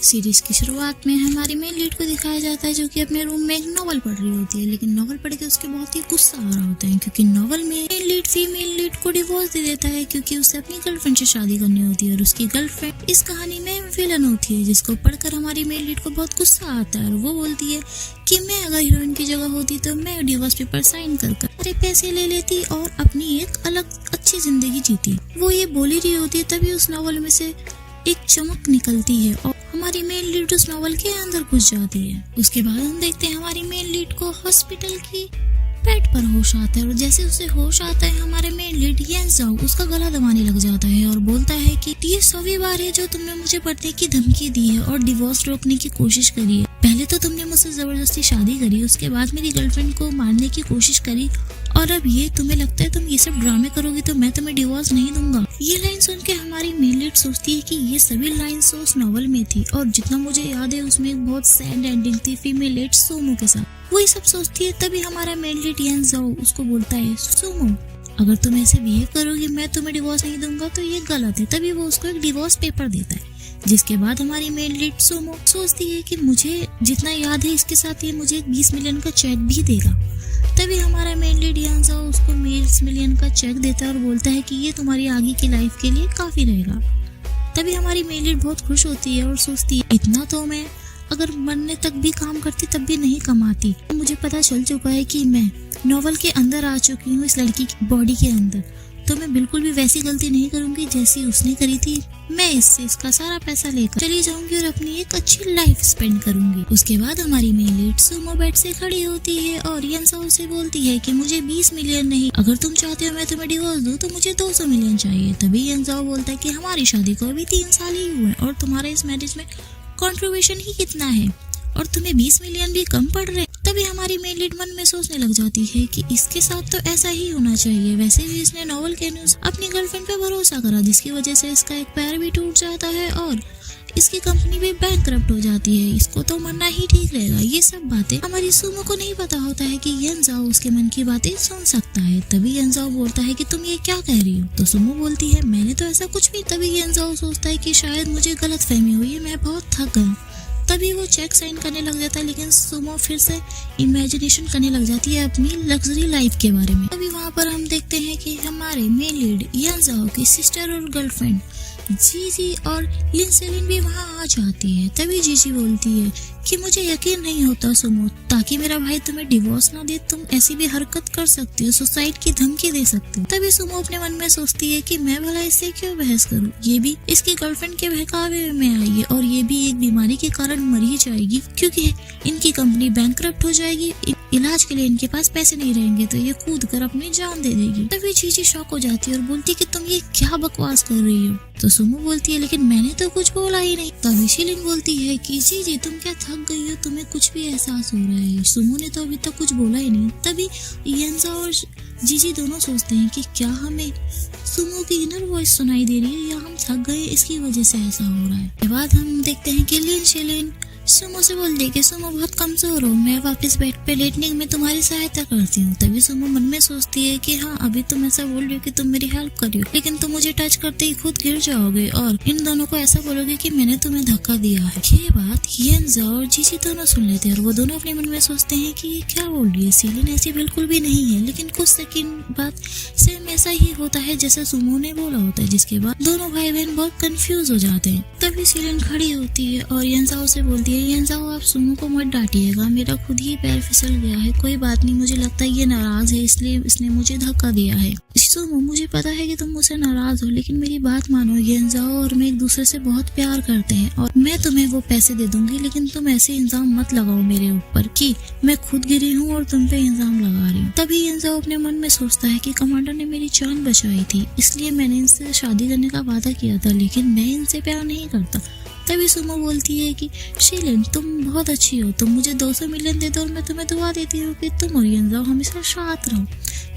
Series की शुरुआत में हमारी मेन लीड को दिखाया जाता है जो कि अपने रूम में एक नॉवल पढ़ रही होती है, लेकिन नॉवल पढ़ के उसके बहुत ही गुस्सा आ रहा होता है क्योंकि नॉवल में मेन लीड फीमेल लीड को डिवोर्स दे देता है क्योंकि उसे अपनी गर्लफ्रेंड से शादी करनी होती है और उसकी गर्लफ्रेंड इस कहानी में विलन होती है, जिसको पढ़कर हमारी मेन लीड को बहुत गुस्सा आता है और वो बोलती है कि मैं अगर हीरोइन की जगह होती तो मैं डिवोर्स पेपर साइन कर सारे पैसे ले लेती और अपनी एक अलग अच्छी जिंदगी जीती। वो ये बोल ही रही होती है तभी उस नॉवल में से एक चमक निकलती है और हमारी मेन लीड उस नॉवल के अंदर घुस जाती है। उसके बाद हम देखते हैं हमारी मेन लीड को हॉस्पिटल की बेड पर होश आता है और जैसे उसे होश आता है हमारे मेन लीड येंजाओ उसका गला दबाने लग जाता है और बोलता है कि ये 100वीं बार है जो तुमने मुझे पढ़ने की धमकी दी है और डिवोर्स रोकने की कोशिश करी है। पहले तो तुमने मुझसे जबरदस्ती शादी करी, उसके बाद मेरी गर्लफ्रेंड को मारने की कोशिश करी और अब ये तुम्हें लगता है तुम ये सब ड्रामे करोगी तो मैं तुम्हें डिवोर्स नहीं दूंगा। ये लाइन सुन के हमारी मेन लीड सोचती है कि ये सभी लाइन्स उस नॉवल में थी और जितना मुझे याद है उसमें एक बहुत सैड एंडिंग थी फीमेल लीड सोमो के साथ। वो ये सब सोचती है तभी हमारा मेन लीड येंजाओ उसको बोलता है सोमो अगर तुम ऐसे बिहेव करोगी मैं तुम्हें डिवोर्स नहीं दूंगा तो ये गलत है। तभी वो उसको एक डिवोर्स पेपर देता है, जिसके बाद हमारी मेन लीड सोमो सोचती है कि मुझे जितना याद है इसके साथ ये मुझे 20 मिलियन का चेक भी देगा। तभी हमारा मेन लीड येंजाओ उसको 20 मिलियन का चेक देता है और बोलता है कि ये तुम्हारी आगे की लाइफ के लिए काफी रहेगा। तभी हमारी मेन लीड बहुत खुश होती है और सोचती है इतना तो मैं अगर मरने तक भी काम करती तब भी नहीं कमाती। मुझे पता चल चुका है कि मैं नॉवल के अंदर आ चुकी हूँ इस लड़की की बॉडी के अंदर, तो मैं बिल्कुल भी वैसी गलती नहीं करूंगी जैसी उसने करी थी। मैं इससे इसका सारा पैसा लेकर चली जाऊंगी और अपनी एक अच्छी लाइफ स्पेंड करूंगी। उसके बाद हमारी मेन लीड सोमो बेड से खड़ी होती है और येंजाओ से बोलती है कि मुझे 20 मिलियन नहीं, अगर तुम चाहते हो मैं तुम्हें डिवोर्स दूं तो मुझे 200 मिलियन चाहिए। तभी येंजाओ बोलता है कि हमारी शादी को अभी 3 साल ही हुए और तुम्हारे इस मैरिज में कंट्रीब्यूशन ही कितना है और तुम्हें 20 मिलियन भी कम पड़ रहे। तभी हमारी मेन लीड मन में सोचने लग जाती है कि इसके साथ तो ऐसा ही होना चाहिए। वैसे भी इसने नॉवल के न्यूज़ अपनी गर्लफ्रेंड पे भरोसा करा जिसकी वजह से इसका एक पैर भी टूट जाता है और इसकी कंपनी भी बैंकरप्ट हो जाती है। इसको तो मरना ही ठीक रहेगा। ये सब बातें हमारी सुमो को नहीं पता होता है कि येंजाओ उसके मन की बातें सुन सकता है। तभी येंजाओ बोलता है कि तुम ये क्या कह रही हो, तो सुमो बोलती है मैंने तो ऐसा कुछ भी। तभी येंजाओ सोचता है कि शायद मुझे गलतफहमी हुई है, मैं बहुत थक गया। तभी वो चेक साइन करने लग जाता है, लेकिन सुमो फिर से इमेजिनेशन करने लग जाती है अपनी लग्जरी लाइफ के बारे में। तभी वहाँ पर हम देखते हैं कि हमारे मेन लीड येंजाओ की सिस्टर और गर्लफ्रेंड जीजी और लिनसेलिन भी वहाँ आ जाती है। तभी जीजी बोलती है कि मुझे यकीन नहीं होता सुमो, ताकि मेरा भाई तुम्हें डिवोर्स ना दे तुम ऐसी भी हरकत कर सकती हो, सुसाइड की धमकी दे सकती हो। तभी सुमो अपने मन में सोचती है कि मैं भला इससे क्यों बहस करूं, ये भी इसकी गर्लफ्रेंड के बहकावे में आई है और ये भी एक बीमारी के कारण मर ही जाएगी क्योंकि इनकी कंपनी बैंकरप्ट हो जाएगी। इलाज के लिए इनके पास पैसे नहीं रहेंगे तो ये कूद कर अपनी जान दे देगी। तभी जीजी शॉक हो जाती है और बोलती है कि तुम ये क्या बकवास कर रही हो। तो सुमो बोलती है लेकिन मैंने तो कुछ बोला ही नहीं। तभी शिलिन बोलती है कि जीजी तुम क्या थक गई हो, तुम्हें कुछ भी एहसास हो रहा है। सुमो ने तो अभी तक कुछ बोला ही नहीं। तभी येंजाओ और जीजी दोनों सोचते हैं कि क्या हमें सुमो की इनर वॉइस सुनाई दे रही है या हम थक गए इसकी वजह से ऐसा हो रहा है। के बाद हम देखते हैं कि लिनसेलिन सुमो से बोलती है कि सुमो बहुत कमजोर हो, मैं वापस बेड पे लेटने में तुम्हारी सहायता करती हूँ। तभी सुमो मन में सोचती है कि हाँ अभी तुम ऐसा बोल रही हो कि तुम मेरी हेल्प कर रही हो, लेकिन तुम मुझे टच करते ही खुद गिर जाओगे और इन दोनों को ऐसा बोलोगे कि मैंने तुम्हें धक्का दिया है। ये बात येंजाओ और जीजी दोनों सुन लेते हैं और वो दोनों अपने मन में सोचते हैं कि ये क्या बोल रही है, सीलिन ऐसी बिल्कुल भी नहीं है। लेकिन कुछ सेकंड बाद सेम ऐसा ही होता है जैसे सुमो ने बोला होता है, जिसके बाद दोनों भाई बहन बहुत कंफ्यूज हो जाते हैं। तभी सीलिन खड़ी होती है और येंजाओ से बोलती है येंजाओ आप सुमो को मत डांटिएगा, मेरा खुद ही पैर फिसल गया है, कोई बात नहीं, मुझे लगता है ये नाराज है इसलिए इसने मुझे धक्का दिया है। सुमो मुझे पता है कि तुम मुझसे नाराज हो, लेकिन मेरी बात मानो, येंजाओ और मैं एक दूसरे से बहुत प्यार करते हैं और मैं तुम्हें वो पैसे दे दूंगी, लेकिन तुम ऐसे इल्जाम मत लगाओ मेरे ऊपर कि मैं खुद गिरी हूँ और तुम पे इल्जाम लगा रही हूँ। तभी येंजाओ अपने मन में सोचता है कि कमांडर ने मेरी जान बचाई थी इसलिए मैंने इनसे शादी करने का वादा किया था, लेकिन मैं इनसे प्यार नहीं करता। तभी सुमो बोलती है कि शिलिन तुम बहुत अच्छी हो, तुम मुझे 200 मिलियन दे दो और मैं तुम्हें दुआ देती हूँ कि तुम और येंजाओ हमेशा साथ रहो।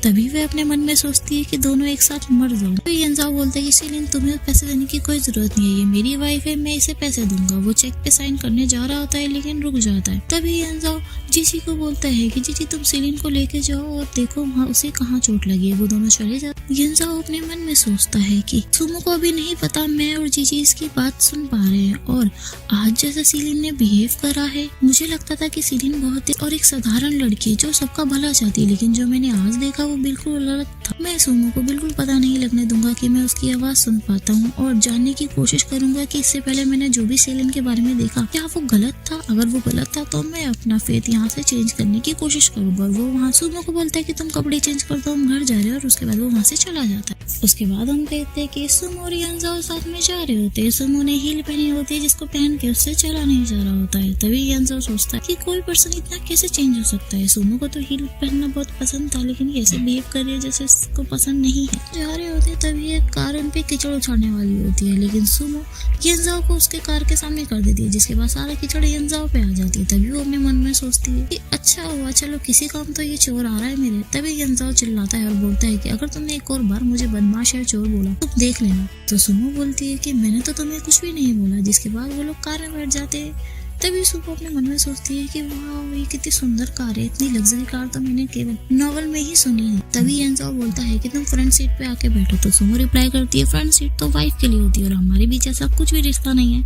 तभी वह अपने मन में सोचती है कि दोनों एक साथ मर जाओ। तो यंजाओ बोलता है कि सीलिन तुम्हें पैसे देने की कोई जरूरत नहीं है, ये मेरी वाइफ है, मैं इसे पैसे दूंगा। वो चेक पे साइन करने जा रहा होता है लेकिन रुक जाता है। तभी यंजाओ जीजी को बोलता है कि जीजी तुम सीलिन को लेके जाओ और देखो वहाँ उसे कहाँ चोट लगी है। वो दोनों चले जाते। यंजाओ अपने मन में सोचता है कि सुमो को अभी नहीं पता मैं और जीजी इसकी बात सुन पा रहे हैं, और आज जैसा सीलिन ने बिहेव करा है, मुझे लगता था कि सीलिन बहुत ही और एक साधारण लड़की जो सबका भला चाहती है, लेकिन जो मैंने आज देखा वो बिल्कुल अलग था। मैं सुमो को बिल्कुल पता नहीं लगने दूंगा कि मैं उसकी आवाज सुन पाता हूँ, और जानने की कोशिश करूंगा कि इससे पहले मैंने जो भी सीलिन के बारे में देखा क्या वो गलत था। अगर वो गलत था तो मैं अपना फेथ यहाँ से चेंज करने की कोशिश करूंगा। वो वहाँ सुमो को बोलता है कि तुम कपड़े चेंज कर दो, हम घर जा रहे हैं, और उसके बाद वो वहाँ से चला जाता है। उसके बाद हम देखते हैं कि सुमो और यंजाओ साथ में जा रहे होते हैं। सुमो ने हील पहनी होती है जिसको पहन के उससे चला नहीं जा रहा होता है। तभी यंजाओ सोचता है कि कोई पर्सन इतना कैसे चेंज हो सकता है। सुमो को तो हील पहनना बहुत पसंद था, लेकिन ये ऐसे बिहेव कर रही है जैसे उसको पसंद नहीं है। जा रहे होते तभी एक कार उन पे कीचड़ उछाड़ने वाली होती है, लेकिन सुमो यंजाओ को उसके कार के सामने कर देती है, जिसके बाद सारा कीचड़ यंजाओ पे आ जाती है। तभी वो अपने मन में सोचती है कि अच्छा हुआ, चलो किसी काम तो ये चोर आ रहा है मेरे। तभी यंजाओ चिल्लाता है और बोलता है कि अगर तुमने एक और बार मुझे बदमाश या चोर बोला तो देख लेना। तो सुमो बोलती है कि मैंने तो तुम्हें कुछ भी नहीं बोला, जिसके बाद वो लोग कार में बैठ जाते हैं। तभी सुमो अपने मन में सोचती है कि वाह ये कितनी सुंदर कार है, इतनी लग्जरी कार तो मैंने केवल नॉवल में ही सुनी है। तभी यंजाओ बोलता है कि तुम फ्रंट सीट पे आके बैठो। तो सुमो रिप्लाई करती है फ्रंट सीट तो वाइफ के लिए होती है और हमारे बीच ऐसा कुछ भी रिश्ता नहीं है।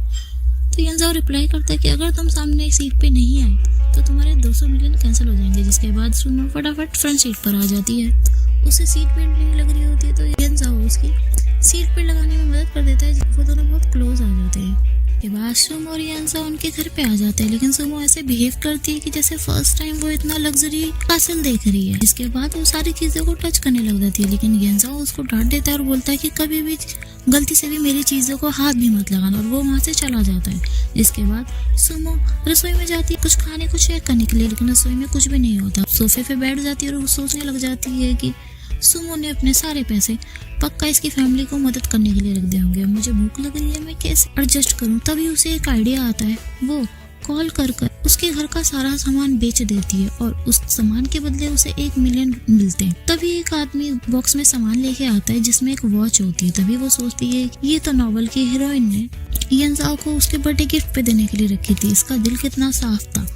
तो यंजाओ रिप्लाई करता है कि अगर तुम सामने एक सीट पे नहीं आए तो तुम्हारे 200 मिलियन कैंसिल हो जाएंगे। जिसके बाद सुमो फटाफट फ्रंट सीट पर आ जाती है। उसे सीट बेल्ट नहीं लग रही होती है, तो यंजाओ उसकी सीट बेल्ट लगाने में मदद कर देता है। वो दोनों बहुत क्लोज आ जाते हैं। के बाद सुमो और यंजाओ उनके घर पे आ जाते हैं, लेकिन सुमो ऐसे बिहेव करती है कि जैसे फर्स्ट टाइम वो इतना लग्जरी कासल देख रही है। इसके बाद वो सारी चीजों को टच करने लग जाती है, लेकिन यंजाओ उसको डांट देता है और बोलता है कि कभी भी गलती से भी मेरी चीजों को हाथ भी मत लगाना, और वो वहाँ से चला जाता है। जिसके बाद सुमो रसोई में जाती है कुछ खाने को चेक करने के लिए, लेकिन रसोई में कुछ भी नहीं होता। सोफे पे बैठ जाती है और वो सोचने लग जाती है कि सुमो ने अपने सारे पैसे पक्का इसकी फैमिली को मदद करने के लिए रख दिए होंगे। मुझे भूख लग रही है, मैं कैसे एडजस्ट करूं। तभी उसे एक आइडिया आता है। वो कॉल कर उसके घर का सारा सामान बेच देती है और उस सामान के बदले उसे 1 मिलियन मिलते हैं। तभी एक आदमी बॉक्स में सामान लेके आता है जिसमें एक वॉच होती है। तभी वो सोचती है ये तो नॉवल की हीरोइन ने यंजाओ को उसके बर्थडे गिफ्ट पे देने के लिए रखी थी, इसका दिल कितना साफ था।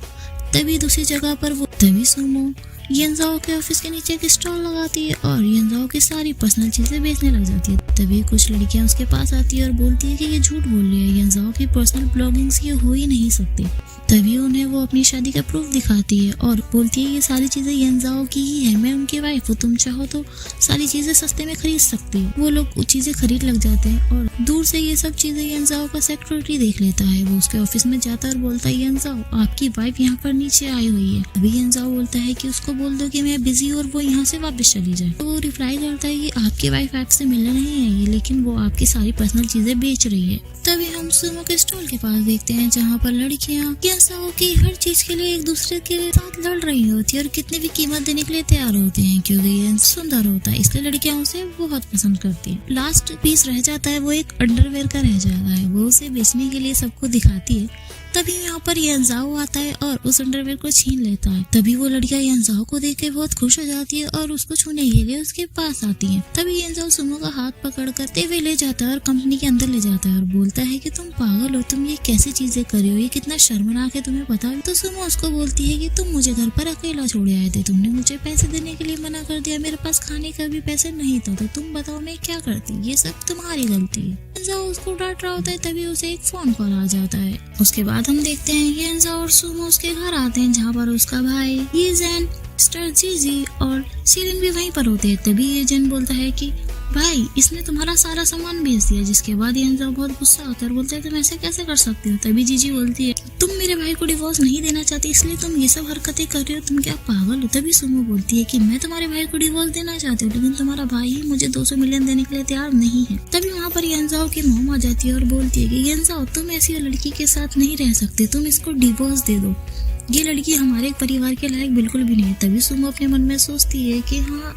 तभी दूसरी जगह पर वो तभी सुमो यंजाओ के ऑफिस के नीचे एक स्टॉल लगाती है और यंजाओ की सारी पर्सनल चीजें बेचने लग जाती है। तभी कुछ लड़कियां उसके पास आती है और बोलती है कि ये झूठ बोल रही है, यंजाओ की पर्सनल ब्लॉगिंग्स ये हो ही नहीं सकती। तभी उन्हें वो अपनी शादी का प्रूफ दिखाती है और बोलती है ये सारी चीजें यंजाओ की ही है, मैं उनकी वाइफ हूँ, तुम चाहो तो सारी चीजें सस्ते में खरीद सकती हो। वो लोग चीजें खरीद लग जाते हैं और दूर से ये सब चीजें यंजाओ का सेक्रेटरी देख लेता है। वो उसके ऑफिस में जाता है और बोलता है यंजाओ आपकी वाइफ यहाँ पर नीचे आई हुई है। अभी यंजाओ बोलता है कि उसको बोल दो कि मैं बिजी और वो यहाँ से वापस चली जाए। तो वो रिप्लाई करता है कि आपकी वाइफ आपसे मिलने नहीं आई है, लेकिन वो आपकी सारी पर्सनल चीजें बेच रही है। तभी हम सुमो के स्टॉल के पास देखते हैं जहाँ पर लड़कियाँ यंजाओ की हर चीज के लिए एक दूसरे के साथ लड़ रही होती है और कितनी भी कीमत देने के लिए तैयार होती हैं, क्योंकि ये सुंदर होता है, इसलिए लड़कियां उसे बहुत पसंद करती हैं। लास्ट पीस रह जाता है, वो एक अंडरवेयर का रह जाता है, वो उसे बेचने के लिए सबको दिखाती है। तभी यहाँ पर यंजाओ आता है और उस अंडरवेयर को छीन लेता है। तभी वो लड़कियां यंजाओ को देख के बहुत खुश हो जाती है और उसको छूने के लिए उसके पास आती है। तभी यंजाओ सुमो का हाथ पकड़कर तेवे ले जाता है और कंपनी के अंदर ले जाता है और बोलता है कि तुम पागल हो, तुम ये कैसी चीजें कर रही हो, ये कितना शर्मनाक है, तुम्हें पता है। तो सुमो उसको बोलती है कि तुम मुझे घर पर अकेला छोड़े आए थे, तुमने मुझे पैसे देने के लिए मना कर दिया, मेरे पास खाने का भी पैसे नहीं था, तो तुम बताओ मैं क्या करती, ये सब तुम्हारी गलती है। यंजाओ उसको डांट रहा होता है, तभी उसे एक फोन कॉल आ जाता है। उसके बाद हम देखते हैं यंजाओ और सुमो उसके घर आते हैं जहाँ पर उसका भाई येजेन, स्टार जीजी और सीलिन भी वहीं पर होते हैं। तभी येजेन बोलता है कि भाई इसने तुम्हारा सारा सामान बेच दिया। जिसके बाद यंजाओ बहुत गुस्सा होता है और बोलता है तुम ऐसे कैसे कर सकती हो। तभी जीजी बोलती है तुम मेरे भाई को डिवोर्स नहीं देना चाहती इसलिए तुम ये सब हरकतें कर रही हो, तुम क्या पागल हो। तभी सुमो बोलती है कि मैं तुम्हारे भाई को डिवोर्स देना चाहती हूँ, लेकिन तुम्हारा भाई ही मुझे 200 मिलियन देने के लिए तैयार नहीं है। तभी वहाँ पर यंजाओ की मॉम आ जाती है और बोलती है कि यंजाओ तुम ऐसी लड़की के साथ नहीं रह सकते, तुम इसको डिवोर्स दे दो, ये लड़की हमारे परिवार के लायक बिल्कुल भी नहीं है। तभी सुमो अपने मन में सोचती है कि हाँ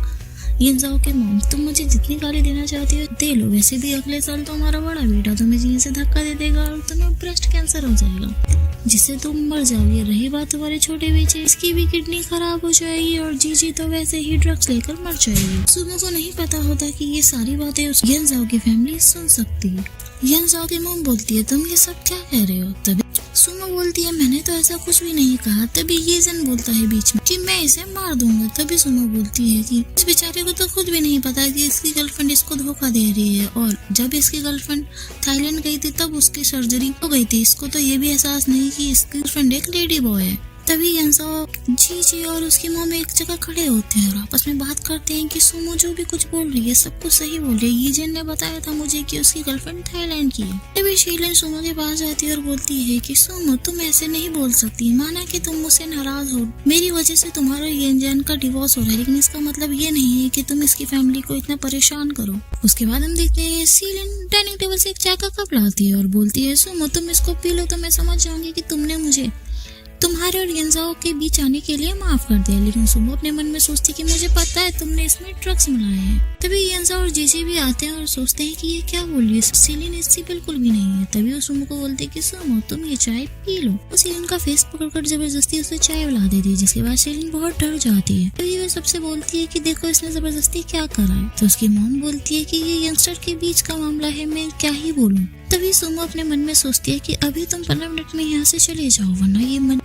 यंजाओ के मॉम, तुम मुझे जितनी गाली देना चाहती हो दे लो, वैसे भी अगले साल तो हमारा बड़ा बेटा तुम्हें जीने से धक्का दे देगा और तुम्हें ब्रेस्ट कैंसर हो जाएगा, जिससे तुम मर जाओगी। रही बात तुम्हारे छोटे बच्चे, इसकी भी किडनी खराब हो जाएगी और जीजी तो वैसे ही ड्रग्स लेकर मर जाएगी। सुमो को नहीं पता होता कि ये सारी बातें उस यंजाओ की फैमिली सुन सकती है। यंजाओ की मॉम बोलती है, तुम ये सब क्या कह रहे हो? तभी सुमो बोलती है, मैंने तो ऐसा कुछ भी नहीं कहा। तभी ये जन बोलता है बीच में कि मैं इसे मार दूंगा। तभी सुमो बोलती है कि इस बेचारे को तो खुद भी नहीं पता कि इसकी गर्लफ्रेंड इसको धोखा दे रही है, और जब इसकी गर्लफ्रेंड थाईलैंड गई थी तब उसकी सर्जरी हो गई थी, इसको तो ये भी एहसास नहीं कि इसकी गर्लफ्रेंड एक लेडी बॉय है। तभी यंजाओ, जीजी और उसकी मॉम एक जगह खड़े होते हैं और आपस में बात करते हैं कि सुमो जो भी कुछ बोल रही है सब कुछ सही बोल रही है। यीजेन ने बताया था मुझे कि उसकी गर्लफ्रेंड थाईलैंड की है। तभी शीलन सुमो के पास जाती है और बोलती है कि सुमो, तुम ऐसे नहीं बोल सकती। माना कि तुम मुझसे नाराज हो, मेरी वजह से तुम्हारा यंजन का डिवोर्स हो रहा है, लेकिन इसका मतलब ये नहीं है कि तुम इसकी फैमिली को इतना परेशान करो। उसके बाद हम देखते हैं शीलन डाइनिंग टेबल से एक चाय का कप लाती है और बोलती है, सुमो तुम इसको पी लो तो मैं समझ जाऊंगी कि तुमने मुझे तुम्हारे और यंजाओ के बीच आने के लिए माफ कर दिया। लेकिन सुमो अपने मन में सोचती कि मुझे पता है तुमने इसमें ड्रग्स मिलाए हैं। तभी यंजाओ और जीजी भी आते हैं और सोचते हैं कि ये क्या बोल रही है, सीलिन इससे बिल्कुल भी नहीं है। तभी वो सुमो को बोलते हैं कि सुमो तुम ये चाय पी लो। वो सीलिन का फेस पकड़कर जबरदस्ती उसे चाय पिला देती है, जिसके बाद सीलिन बहुत डर जाती है। तभी वो सबसे बोलती है कि देखो इसने जबरदस्ती क्या करा है। तो उसकी मॉम बोलती है कि ये यंगस्टर के बीच का मामला है, मैं क्या ही बोलूं। तभी सुमो अपने मन में सोचती है कि अभी तुम 15 मिनट में यहाँ से चले जाओ,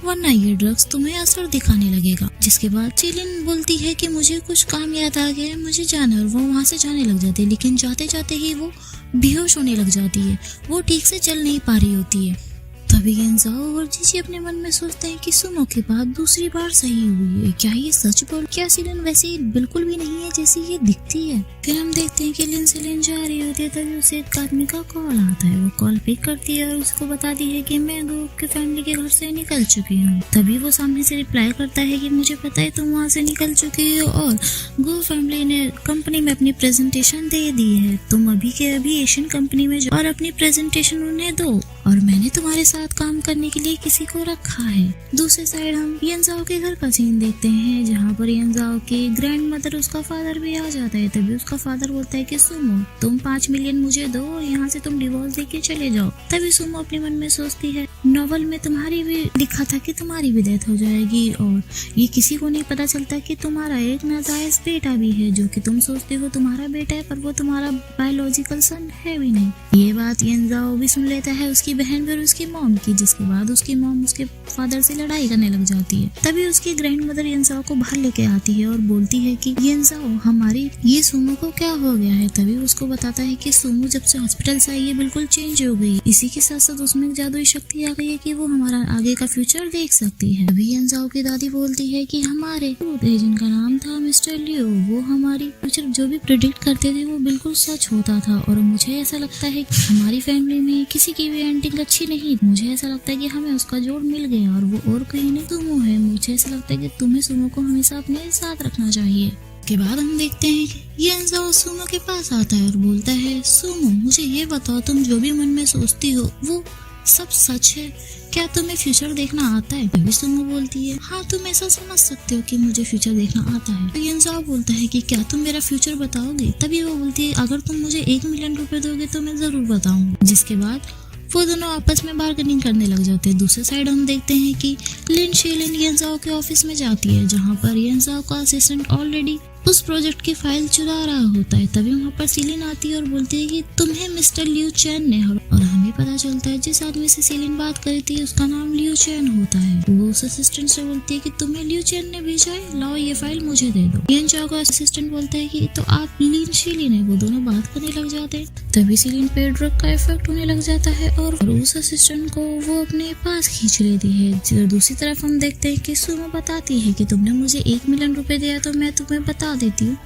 वरना ये ड्रग्स तुम्हें असर दिखाने लगेगा। जिसके बाद चिलिन बोलती है कि मुझे कुछ काम याद आ गया है, मुझे जाना है, और वो वहाँ से जाने लग जाती है। लेकिन जाते जाते ही वो बेहोश होने लग जाती है, वो ठीक से चल नहीं पा रही होती है। तभी यंजाओ और जीजी अपने मन में सोचते हैं कि सुमो की बात दूसरी बार सही हुई है, क्या ये सच बोल, क्या सीलन वैसे बिल्कुल भी नहीं है जैसी ये दिखती है। फिर हम देखते हैं कि लिन सीलन जा रही होती है, तभी उसे एक आदमी का कॉल आता है। वो कॉल पिक करती है और उसको बताती है कि मैं गो के फैमिली के घर से निकल चुकी हूँ। तभी वो सामने से रिप्लाई करता है कि मुझे पता है तुम वहाँ से निकल चुकी हो और गो फैमिली ने कंपनी में अपनी प्रेजेंटेशन दे दी है। तुम अभी के अभी एशियन कंपनी में जाओ और अपनी प्रेजेंटेशन उन्हें दो, और मैंने तुम्हारे साथ काम करने के लिए किसी को रखा है। दूसरी साइड हम यंजाओ के घर का सीन देखते हैं, जहाँ पर यंजाओ की ग्रैंड मदर, उसका फादर भी आ जाता है। तभी उसका फादर बोलता है कि सुमो तुम 5 मिलियन मुझे दो और यहाँ से तुम डिवोर्स देके चले जाओ। तभी सुमो अपने मन में सोचती है, नॉवल में तुम्हारी भी लिखा था कि तुम्हारी भी डेथ हो जाएगी, और ये किसी को नहीं पता चलता कि तुम्हारा एक नाजायज बेटा भी है, जो कि तुम सोचते हो तुम्हारा बेटा है पर वो तुम्हारा बायोलॉजिकल सन है भी नहीं। ये बात यंजाओ भी सुन लेता है, उसकी बहन और उसकी मॉम की, जिसके बाद उसकी मॉम उसके फादर से लड़ाई करने लग जाती है। तभी उसकी ग्रैंड मदर यंजाओ को बाहर लेके आती है और बोलती है कि यंजाओ हमारी ये सुमो को क्या हो गया है। तभी उसको बताता है कि सुमो जब से हॉस्पिटल से आई है बिल्कुल चेंज हो गई, इसी के साथ साथ उसमें जादुई शक्ति आ गई है कि वो हमारा आगे का फ्यूचर देख सकती है। तभी यंजाओ की दादी बोलती है कि हमारे जिनका नाम था मिस्टर लियो, वो हमारी फ्यूचर जो भी प्रेडिक्ट करते थे वो बिल्कुल सच होता था, और मुझे ऐसा लगता है कि हमारी फैमिली में किसी की भी एंडिंग अच्छी नहीं। मुझे ऐसा लगता है कि हमें उसका जोड़ मिल गया और वो और कहीं नहीं सुमो है। मुझे ऐसा लगता है कि तुम्हें सुमो को हमेशा अपने साथ रखना चाहिए। के बाद हम देखते हैं कि यंजाओ सुमो के पास आता है और बोलता है, सुमो मुझे ये बताओ, तुम जो भी मन में सोचती हो वो सब सच है, क्या तुम्हें फ्यूचर देखना आता है? तभी सुमो बोलती है, हाँ तुम ऐसा समझ सकते हो कि मुझे फ्यूचर देखना आता है। तो यंजाओ बोलता है कि क्या तुम मेरा फ्यूचर बताओगे? तभी वो बोलती है, अगर तुम मुझे 1 मिलियन रुपए दोगे तो मैं जरूर बताऊंगी। जिसके बाद वो दोनों आपस में बार्गेनिंग करने लग जाते हैं। दूसरे साइड हम देखते हैं कि लिन शीलिन यंजाओ के ऑफिस में जाती है, जहाँ पर यंजाओ का असिस्टेंट ऑलरेडी उस प्रोजेक्ट की फाइल चुरा रहा होता है। तभी वहाँ पर सीलिन आती है और बोलती है कि तुम्हें मिस्टर लियू चैन ने, और हमें पता चलता है जिस आदमी से सीलिन बात करी थी उसका नाम लियू चैन होता है। वो उस असिस्टेंट से बोलती है कि तुम्हें लियू चैन ने भेजा है, लाओ ये फाइल मुझे दे दो। यंजाओ का असिस्टेंट बोलता है कि तो आप लिन शीलिन है। वो दोनों बात करने लग जाते हैं। तभी सीलिन पे ड्रग का इफेक्ट होने लग जाता है और उस असिस्टेंट को वो अपने पास खींच लेती है। दूसरी तरफ हम देखते हैं कि सुमो बताती है कि तुमने मुझे 1 मिलियन रुपए दिया तो मैं तुम्हें बता देती हूँ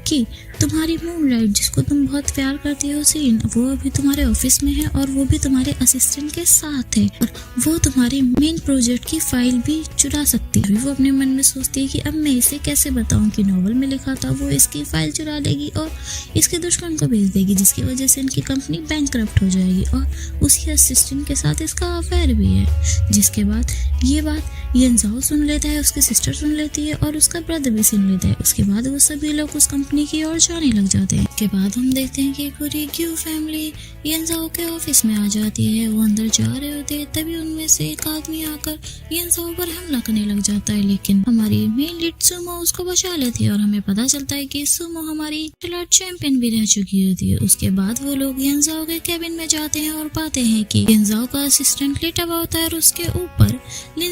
कि तुम्हारी मूनलाइट, जिसको तुम बहुत प्यार करती हो सीन, वो अभी तुम्हारे ऑफिस में है और वो भी तुम्हारे असिस्टेंट के साथ है, और वो तुम्हारे मेन प्रोजेक्ट की फाइल भी चुरा सकती है। वो अपने मन में सोचती है कि अब मैं इसे कैसे बताऊं कि नॉवल में लिखा था वो इसकी फाइल चुरा लेगी और इसके दुश्मन को भेज देगी, जिसकी वजह से इनकी कंपनी बैंकक्रप्ट हो जाएगी और उसी असिस्टेंट के साथ इसका अफेयर भी है। जिसके बाद ये बात यंजाओ सुन लेता है, उसकी सिस्टर सुन लेती है और उसका ब्रदर भी सुन लेता है। उसके बाद वो सभी लोग उस कंपनी की ओर जाने लग जाते हैं। उसके बाद हम देखते हैं कि पूरी ग्यू फैमिली यंजाओ के ऑफिस में आ जाती है। वो अंदर जा रहे होते हैं, तभी उनमें से एक आदमी आकर यंजाओ पर हमला करने लग जाता है, लेकिन हमारी मेन लीड सुमो उसको बचा लेती है और हमें पता चलता है कि सुमो हमारी चैंपियन भी रह चुकी होती है। उसके बाद वो लोग यंजाओ के केबिन में जाते हैं और पाते हैं कि यंजाओ का असिस्टेंट लेटा हुआ होता है और उसके ऊपर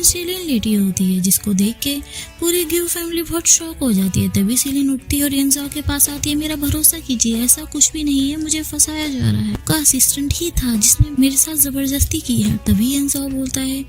सीलिन लेटी होती है, जिसको देख के पूरी ग्यू फैमिली बहुत शॉक हो जाती है। तभी सीलिन उठती है और यंजाओ के पास आती है। मेरा भरोसा कीजिए, ऐसा कुछ भी नहीं है, मुझे फंसाया जा रहा है। का असिस्टेंट ही था जिसने मेरे साथ जबरदस्ती की है। तभी यंजाओ बोलता है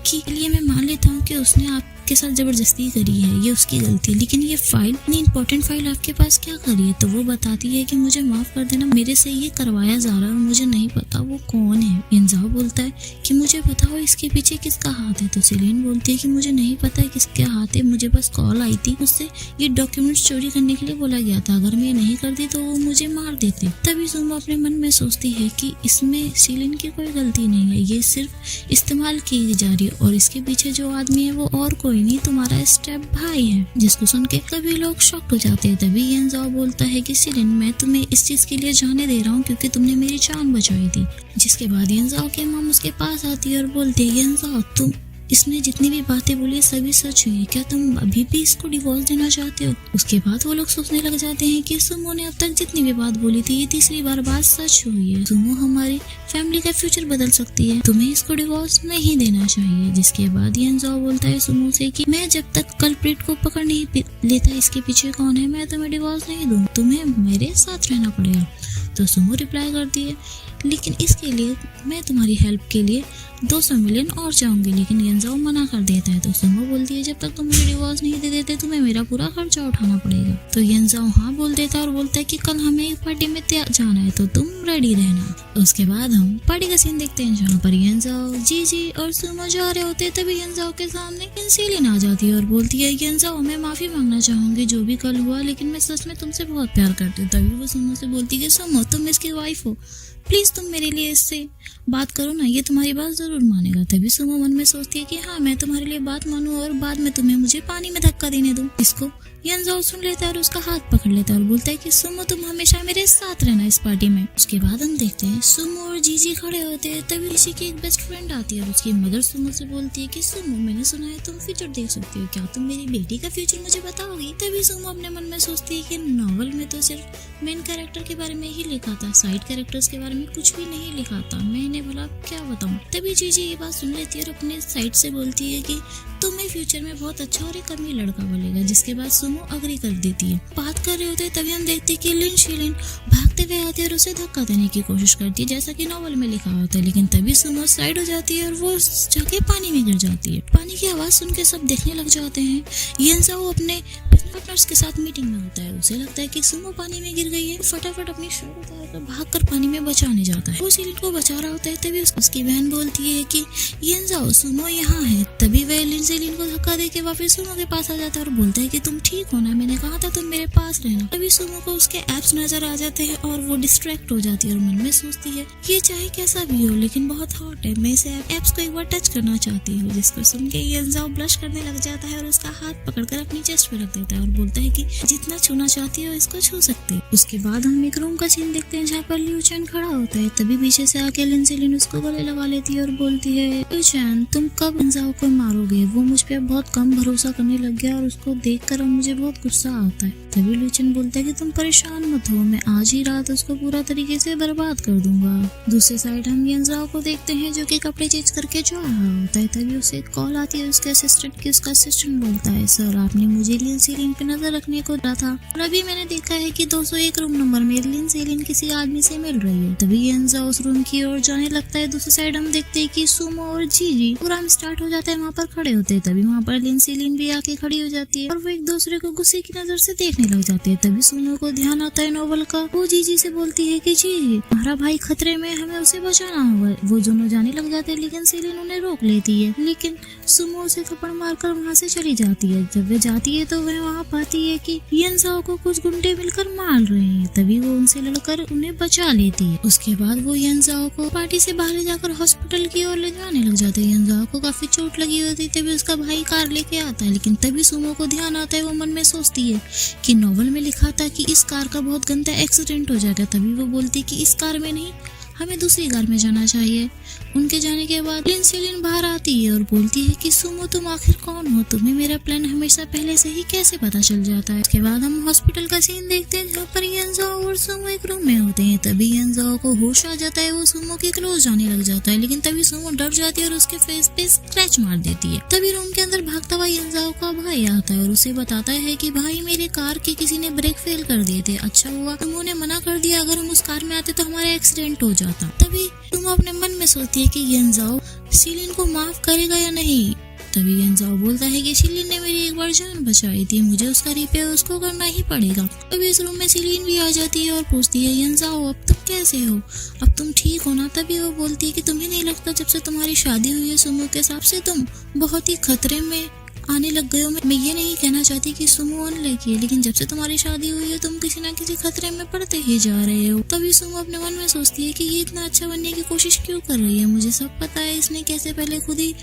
कि लिए मैं मान लेता हूँ कि उसने आपके साथ जबरदस्ती करी है, ये उसकी गलती, लेकिन ये फाइल, इतनी इंपॉर्टेंट फाइल आपके पास क्या करी है? तो वो बताती है कि मुझे माफ कर देना, मेरे से ये करवाया जा रहा है और मुझे नहीं पता वो कौन है। यंजाओ बोलता है कि मुझे बताओ इसके पीछे किसका हाथ है। तो सीलिन बोलती है कि मुझे नहीं पता है किसके हाथ है, मुझे बस कॉल आई थी, उससे ये डॉक्यूमेंट्स चोरी करने के लिए बोला गया था, अगर मैं ये नहीं करती तो वो मुझे मार देते। तभी सुमो अपने मन में सोचती है कि इसमें सीलिन की कोई गलती नहीं है, ये सिर्फ इस्तेमाल की जा रही है और इसके पीछे जो आदमी है वो और कोई नहीं, तुम्हारा स्टेप भाई है। जिसको सुन के सभी लोग शॉक्ड हो जाते हैं। तभी यंजाओ बोलता है कि सीलिन, मैं तुम्हें इस चीज के लिए जाने दे रहा हूँ क्योंकि तुमने मेरी जान बचाई थी। जिसके बाद यंजाओ के मॉम उसके पास आती है और बोलती है, यंजाओ तुम, इसने जितनी भी बातें बोली सभी सच हुई है, क्या तुम अभी भी इसको डिवोर्स देना चाहते हो? उसके बाद वो लोग सोचने लग जाते हैं कि सुमो ने अब तक जितनी भी बात बोली थी, ये तीसरी बार बात सच हुई है। सुमो हमारी फैमिली का फ्यूचर बदल सकती है, तुम्हें इसको डिवोर्स नहीं देना चाहिए। जिसके बाद यंजाओ बोलता है सुमो से कि मैं जब तक कल्प्रिट को पकड़ नहीं लेता इसके पीछे कौन है, मैं तुम्हें डिवोर्स नहीं दूँ, तुम्हें मेरे साथ रहना पड़ेगा। तो सुमो रिप्लाई करती है, लेकिन इसके लिए मैं तुम्हारी हेल्प के लिए 200 मिलियन और चाहूंगी। लेकिन यंजाओ मना कर देता है। तो सुमो बोलती है, जब तक तुम मुझे डिवोर्स नहीं दे देते तुम्हें मेरा पूरा खर्चा उठाना पड़ेगा। तो यंजाओ हाँ बोल देता है और बोलता है कि कल हमें एक पार्टी में जाना है तो तुम रेडी रहना। उसके बाद हम पार्टी का सीन देखते हैं जहाँ पर यंजाओ, जीजी और सुमो जा रहे होते हैं। तभी यंजाओ के सामने सीलिन आ जाती है और बोलती है, यंजाओ मैं माफी मांगना चाहूंगी जो भी कल हुआ, लेकिन मैं सच में तुमसे बहुत प्यार करती हूँ। तभी वो सुमो से बोलती है, सुमो तुम इसकी वाइफ हो, प्लीज तुम मेरे लिए इससे बात करो ना, ये तुम्हारी बात जरूर मानेगा। तभी सुमो मन में सोचती है कि हाँ मैं तुम्हारे लिए बात मानूं और बाद में तुम्हें मुझे पानी में धक्का देने दूं। इसको यंजाओ सुन लेता है और उसका हाथ पकड़ लेता है और बोलता है कि सुमो तुम हमेशा मेरे साथ रहना इस पार्टी में। उसके बाद हम देखते हैं सुमो और जीजी खड़े होते हैं। तभी ऋषि की एक बेस्ट फ्रेंड आती है और उसकी मदर सुमो से बोलती है कि सुमो मैंने सुना है तुम फ्यूचर देख सकती हो, क्या तुम मेरी बेटी का फ्यूचर मुझे बताओगी? तभी सुमो अपने मन में सोचती है कि नॉवल में तो सिर्फ मेन कैरेक्टर के बारे में ही लिखा था, साइड कैरेक्टर्स के बारे में कुछ भी नहीं लिखा था, मैं इन्हें भला क्या बताऊं। तभी जीजी ये बात सुन लेती है और अपने साइड से बोलती है कि तुम्हें फ्यूचर में बहुत अच्छा और एक अमीर लड़का मिलेगा। जिसके बाद सुमो अग्री कर देती है। बात कर रहे होते तभी हम देखते हैं कि शीलिन भागते हुए आती है और उसे धक्का देने की कोशिश करती है जैसा कि नॉवल में लिखा होता है, लेकिन तभी सुमो साइड हो जाती है और वो जाके पानी में गिर जाती है। पानी की आवाज सुन के सब देखने लग जाते हैं। यंजाओ अपने पार्टनर्स के साथ मीटिंग में होता है, उसे लगता है कि सुमो पानी में गिर गई है, फटाफट अपनी शर्ट उतारकर भागकर पानी में बचाने जाता है। वो शीलिन को बचा रहा होता है। तभी उसकी बहन बोलती है कि यंजाओ सुमो यहाँ है। तभी वह शीलिन को धक्का देके वापस सुमो के पास आ जाता है और बोलता है कि तुम ठीक हो ना, मैंने कहा था तुम मेरे पास रहना। तभी सुमो को उसके एप्स नजर आ जाते हैं और वो डिस्ट्रैक्ट हो जाती है और मन में सोचती है ये चाहे कैसा भी हो लेकिन बहुत हॉट है, मैं इसे एप्स को एक बार टच करना चाहती हूँ। जिसको सुन के यंजाओ ब्लश करने लग जाता है और उसका हाथ पकड़कर अपनी चेस्ट पे रख देता है और बोलता है कि जितना छूना चाहती हो इसको छू सकते हो। उसके बाद हम एक रूम का सीन देखते हैं जहाँ पर लिू चैन खड़ा होता है। तभी पीछे से आके शीलिन उसको गले लगा लेती है और बोलती है, लिू चैन तुम कब यंजाओ को मारोगे? वो मुझ पे बहुत कम भरोसा करने लग गया और उसको देखकर मुझे बहुत गुस्सा आता है। तभी लिू चैन बोलता है कि तुम परेशान मत हो, मैं आज ही रात उसको पूरा तरीके से बर्बाद कर दूंगा। दूसरी साइड हम यंजाओ को देखते हैं जो कि कपड़े चेंज करके जा रहा होता है। तभी उसे एक कॉल आती है उसके असिस्टेंट की। उसका असिस्टेंट बोलता है, सर आपने मुझे शीलिन पे नजर रखने को कहा था और अभी मैंने देखा है कि 201 रूम नंबर में शीलिन किसी आदमी से मिल रही है। तभी यंजाओ उस रूम की ओर जाने लगता है। दूसरी साइड हम देखते हैं कि सुमो और जीजी प्रोग्राम स्टार्ट हो जाता है, वहाँ पर खड़े होते हैं। तभी वहाँ पर शीलिन भी आके खड़ी हो जाती है और वो एक दूसरे को गुस्से की नजर से देखने सोचने लग जाते हैं। तभी सुमो को ध्यान आता है नोवेल का। वो जीजी से बोलती है कि जी हमारा भाई खतरे में, हमें उसे बचाना होगा। वो दोनों जाने लग जाते हैं लेकिन सेलिन उन्हें रोक लेती है। लेकिन सुमो उसे थप्पड़ मारकर वहाँ से चली जाती है। जब वे जाती है तो वह वहाँ पाती है कि येनजाओ को कुछ गुंडे मिलकर मार रहे हैं। तभी वो उनसे लड़कर उन्हें बचा लेती है। उसके बाद वो येनजाओ को पार्टी से बाहर जाकर हॉस्पिटल की ओर ले जाने लग जाते हैं। येनजाओ को काफी चोट लगी होती है। तभी उसका भाई कार लेके आता है। लेकिन तभी सुमो को ध्यान आता है। वो मन में सोचती है कि नॉवल में लिखा था कि इस कार का बहुत गंदा एक्सीडेंट हो जाएगा। तभी वो बोलती है कि इस कार में नहीं, हमें दूसरी कार में जाना चाहिए। उनके जाने के बाद सेलिन बाहर आती है और बोलती है कि सुमो तुम आखिर कौन हो, तुम्हें मेरा प्लान हमेशा पहले से ही कैसे पता चल जाता है। उसके बाद हम हॉस्पिटल का सीन देखते हैं जहाँ पर येनजाओ और सुमो एक रूम में होते हैं। तभी येनजाओ को होश आ जाता है। वो सुमो के क्लोज जाने लग जाता है लेकिन तभी सुमो डर जाती है और उसके फेस पे स्क्रैच मार देती है। तभी रूम के अंदर भागता हुआ येनजाओ का भाई आता है और उसे बताता है कि भाई मेरे कार के किसी ने ब्रेक फेल कर दिए थे। अच्छा हुआ सुमो ने मना कर दिया, अगर हम उस कार में आते तो हमारा एक्सीडेंट हो जाता। तभी सुमो अपने मन में सोचती है कि येनजाओ सेलिन को माफ करेगा या नहीं। तभी येनजाओ बोलता है कि सेलिन ने मेरी एक बार जान बचाई थी, मुझे उसका रिपेयर उसको करना ही पड़ेगा। तभी इस रूम में सेलिन भी आ जाती है और पूछती है येनजाओ अब तुम कैसे हो, अब तुम ठीक हो ना। तभी वो बोलती है कि तुम्हें नहीं लगता जब से तुम्हारी शादी हुई है सुमो के हिसाब से तुम बहुत ही खतरे में आने लग गए हो। मैं ये नहीं कहना चाहती कि सुमो अनलकी है, लेकिन जब से तुम्हारी शादी हुई है तुम किसी ना किसी खतरे में पड़ते ही जा रहे हो। तभी सुमो अपने मन में सोचती है कि ये इतना अच्छा बनने की कोशिश क्यों कर रही है। मुझे सब पता है इसने कैसे पहले खुद ही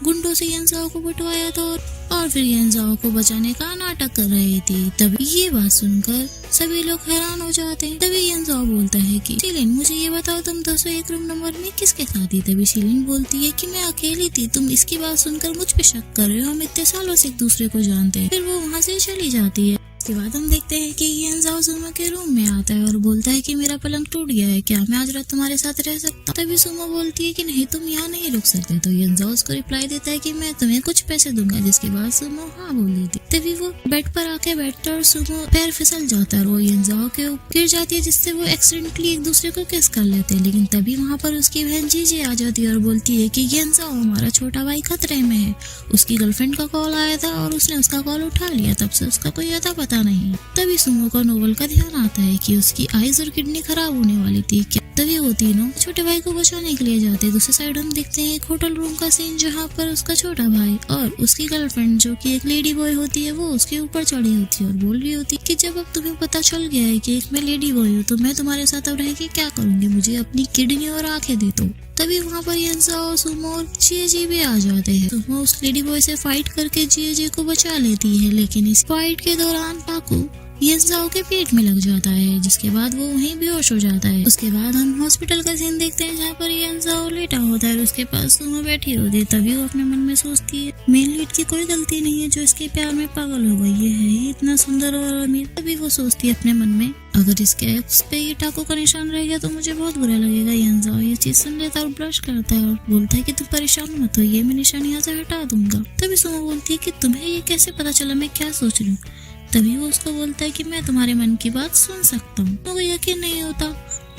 गुंडों से येनजाओ को बटवाया था और फिर येनजाओ को बचाने का नाटक कर रही थी। तभी ये बात सुनकर सभी लोग हैरान हो जाते हैं। तभी येनजाओ बोलता है कि सेलिन मुझे ये बताओ तुम 201 रूम नंबर में किसके साथ थी। तभी सेलिन बोलती है कि मैं अकेली थी, तुम इसकी बात सुनकर मुझ पे शक कर रहे हो, हम इतने सालों से एक दूसरे को जानते हैं। फिर वो वहाँ से चली जाती है। उसके बाद हम देखते हैं कि येनजाओ सुमो के रूम में आता है और बोलता है कि मेरा पलंग टूट गया है, क्या मैं आज रात तुम्हारे साथ रह सकता। तभी सुमो बोलती है कि नहीं तुम यहाँ नहीं रुक सकते। तो येनजाओ उसको रिप्लाई देता है कि मैं तुम्हें कुछ पैसे दूंगा, जिसके बाद सुमो हाँ बोल देती। तभी वो बेड पर आके बैठता है और सुमो पैर फिसल जाता है और वो येनजाओ के ऊपर गिर जाती है, जिससे वो एक्सीडेंटली एक दूसरे को किस कर लेते हैं। लेकिन तभी वहाँ पर उसकी बहन जीजी आ जाती है और बोलती है कि येनजाओ हमारा छोटा भाई खतरे में है, उसकी गर्लफ्रेंड का कॉल आया था और उसने उसका कॉल उठा लिया, तब से उसका कोई अता पता नहीं। तभी सुमो को नोवेल का ध्यान आता है कि उसकी आईज और किडनी खराब होने वाली थी। तभी वो तीनों छोटे भाई को बचाने के लिए जाते हैं। दूसरी साइड हम देखते हैं एक होटल रूम का सीन जहाँ पर उसका छोटा भाई और उसकी गर्लफ्रेंड जो कि एक लेडी बॉय होती है वो उसके ऊपर चढ़ी होती है और बोल रही होती है कि जब अब तुम्हें पता चल गया है कि मैं लेडी बॉय हूँ तो मैं तुम्हारे साथ अब रह के क्या करूंगी, मुझे अपनी किडनी और आंखें दे दो। तभी वहाँ पर येनजाओ सुमो और जीजी भी आ जाते हैं। सुमो उस लेडी बॉय से फाइट करके जीजी को बचा लेती है, लेकिन इस फाइट के दौरान पाकू येनजाओ के पेट में लग जाता है, जिसके बाद वो वहीं बेहोश हो जाता है। उसके बाद हम हॉस्पिटल का सीन देखते हैं जहाँ पर येनजाओ लेटा होता है और उसके पास सुमो बैठी होती है। तभी वो अपने मन में सोचती है मेन लीड की कोई गलती नहीं है जो इसके प्यार में पागल हो गई है ही इतना सुंदर और अमीर। तभी वो सोचती है अपने मन में अगर इसके एक्स पे ये टाकू का निशान रह गया तो मुझे बहुत बुरा लगेगा। येनजाओ ये चीज सुन लेता है और ब्लश करता है और बोलता है कि तुम परेशान मत हो, ये मैं निशान यहाँ से हटा दूंगा। तभी सुमो बोलती है कि तुम्हें ये कैसे पता चला मैं क्या सोच रही हूँ। तभी वो उसको बोलता है कि मैं तुम्हारे मन की बात सुन सकता हूँ। तो यकीन नहीं होता।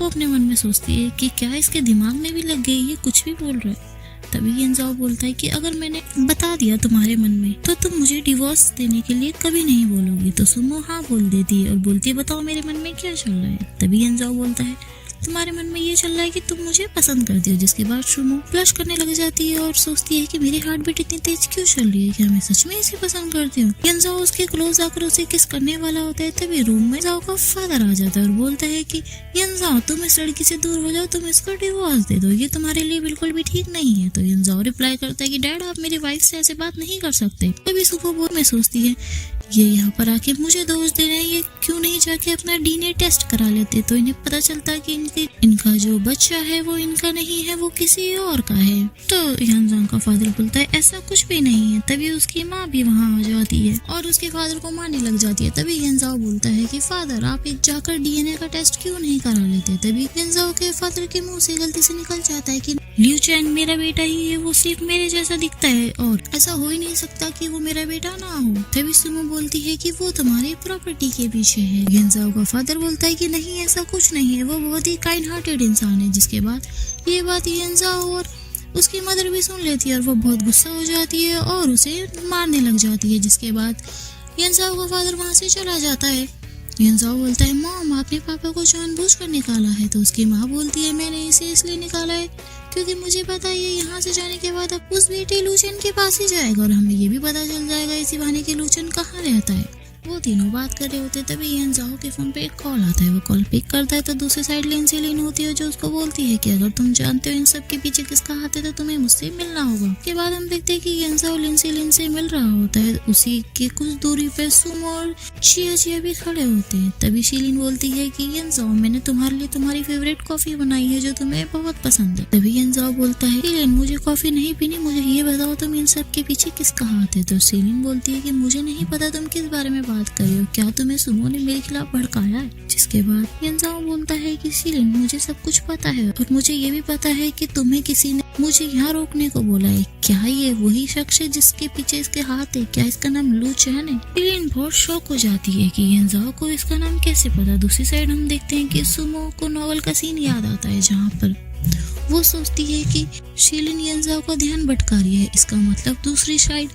वो अपने मन में सोचती है कि क्या इसके दिमाग में भी लग गई, ये कुछ भी बोल रहा है। तभी येनजाओ बोलता है कि अगर मैंने बता दिया तुम्हारे मन में तो तुम मुझे डिवोर्स देने के लिए कभी नहीं बोलोगी। तो सुमो हाँ बोल देती है और बोलती है बताओ मेरे मन में क्या चल रहा है। तभी येनजाओ बोलता है तुम्हारे मन में ये चल रहा है कि तुम मुझे पसंद करती हो, जिसके बाद सुमो फ्लश करने लग जाती है और सोचती है कि मेरी हार्ट बीट इतनी तेज क्यों चल रही है, क्या मैं सच में इसे पसंद करती हूँ। येनजाओ उसके क्लोज आकर उसे किस करने वाला होता है। तभी रूम में येनजाओ का फादर आ जाता है और बोलता है कि येनजाओ तुम इस लड़की से दूर हो जाओ, तुम इसको डिवोर्स दे दो, ये तुम्हारे लिए बिल्कुल भी ठीक नहीं है। तो येनजाओ रिप्लाई करता है कि डैड आप मेरी वाइफ से ऐसे बात नहीं कर सकते। तभी सुमो में सोचती है ये यहाँ पर आके मुझे दोष दे रहे हैं, ये क्यों नहीं जाके अपना डीएनए टेस्ट करा लेते तो इन्हें पता चलता कि इनका जो बच्चा है वो इनका नहीं है, वो किसी और का है। तो येनजाओ का फादर बोलता है ऐसा कुछ भी नहीं है। तभी उसकी माँ भी वहाँ आ जाती है और उसके फादर को मारने लग जाती है। तभी येनजाओ बोलता है कि फादर आप एक जाकर डीएनए का टेस्ट क्यों नहीं करा लेते। तभी येनजाओ के फादर के मुंह से गलती से निकल जाता है कि लियू चैन मेरा बेटा ही है, वो सिर्फ मेरे जैसा दिखता है और ऐसा हो ही नहीं सकता कि वो मेरा बेटा ना हो। तभी सुमो बोलती है कि वो तुम्हारी प्रॉपर्टी के पीछे है। येनजाओ का फादर बोलता है कि नहीं ऐसा कुछ नहीं है, वो बहुत ही काइंड हार्टेड इंसान है। जिसके बाद ये बात येनजाओ और उसकी मदर भी सुन लेती है और वो बहुत गुस्सा हो जाती है और उसे मारने लग जाती है। जिसके बाद यंजाओ का फादर वहाँ से चला जाता है। यंजाओ बोलता है मॉम आपने पापा को जानबूझकर निकाला है। तो उसकी माँ बोलती है मैंने इसे इसलिए निकाला है क्योंकि मुझे पता है ये यहाँ से जाने के बाद अब उस बेटे लूचन के पास ही जाएगा और हमें ये भी पता चल जाएगा इसी बहाने के लूचन कहाँ रहता है। वो तीनों बात कर रहे होते तभी यंजाओ के फोन पे एक कॉल आता है। वो कॉल पिक करता है तो दूसरी साइड लिन होती है जो उसको बोलती है कि अगर तुम जानते हो इन सब के पीछे किसका हाथ है तो तुम्हें मुझसे मिलना होगा। के बाद हम देखते हैं कि यंजाओ लिन से मिल रहा होता है। उसी के कुछ दूरी पे सुमो और चिया भी खड़े होते हैं। तभी शीलिन बोलती है कि यंजाओ मैंने तुम्हारे लिए तुम्हारी फेवरेट कॉफी बनाई है जो तुम्हें बहुत पसंद है। तभी यंजाओ बोलता है शीलिन मुझे कॉफी नहीं पीनी, मुझे ये बताओ तुम इन सब के पीछे किसका हाथ है। तो शीलिन बोलती है कि मुझे नहीं पता तुम किस बारे में बात कर रहे हो, क्या तुम्हें सुमो ने मेरे खिलाफ भड़काया है। जिसके बाद यंजाओ बोलता है कि शीलिन मुझे सब कुछ पता है और मुझे ये भी पता है कि तुम्हें किसी ने मुझे यहाँ रोकने को बोला है। क्या ये वही शख्स है जिसके पीछे इसके हाथ है? क्या इसका नाम लू चैन है? शीलिन बहुत शौक हो जाती है कि यंजाओ को इसका नाम कैसे पता। दूसरी साइड हम देखते हैं कि सुमो को नॉवल का सीन याद आता है जहाँ पर वो सोचती है कि शीलिन यंजाओ का ध्यान भटका रही है। इसका मतलब दूसरी साइड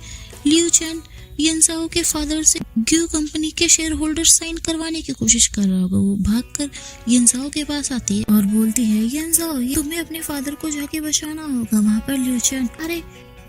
लियू चैन यंजाओ के फादर से ग्यू कंपनी के शेयर होल्डर साइन करवाने की कोशिश कर रहा होगा। वो भागकर यंजाओ के पास आती है और बोलती है यंजाओ तुम्हें अपने फादर को जाके बचाना होगा। वहाँ पर लियू चैन अरे